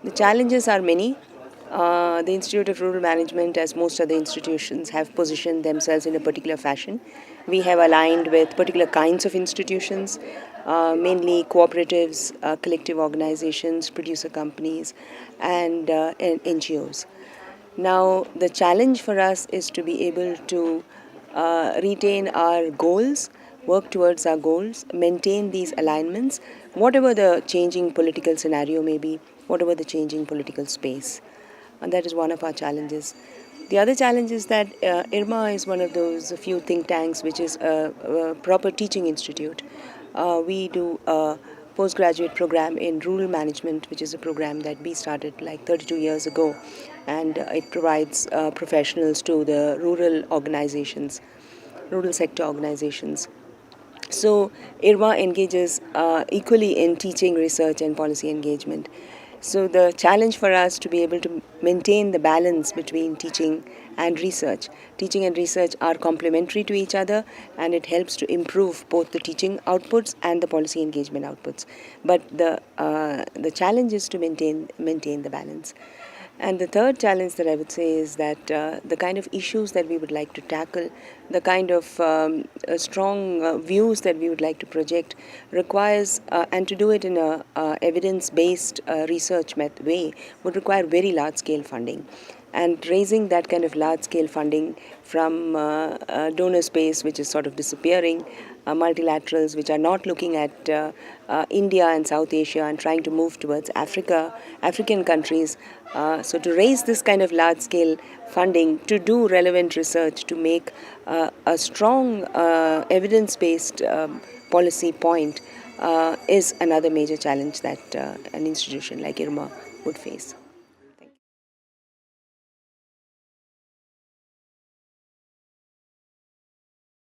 The challenges are many. The Institute of Rural Management, as most other institutions, have positioned themselves in a particular fashion. We have aligned with particular kinds of institutions, mainly cooperatives, collective organizations, producer companies, and NGOs. Now, the challenge for us is to be able to retain our goals, work towards our goals, maintain these alignments, whatever the changing political scenario may be, whatever the changing political space. And that is one of our challenges. The other challenge is that IRMA is one of those few think tanks which is a proper teaching institute. We do a postgraduate program in rural management, which is a program that we started like 32 years ago, and it provides professionals to the rural organizations, rural sector organizations. So IRMA engages equally in teaching, research, and policy engagement. So the challenge for us to be able to maintain the balance between teaching and research. Teaching and research are complementary to each other, and it helps to improve both the teaching outputs and the policy engagement outputs. But the challenge is to maintain the balance. And the third challenge that I would say is that the kind of issues that we would like to tackle, the kind of strong views that we would like to project requires, and to do it in a evidence-based research way, would require very large-scale funding. And raising that kind of large-scale funding from donor space, which is sort of disappearing, multilaterals which are not looking at India and South Asia and trying to move towards African countries. So to raise this kind of large-scale funding to do relevant research, to make a strong evidence-based policy point is another major challenge that an institution like IRMA would face.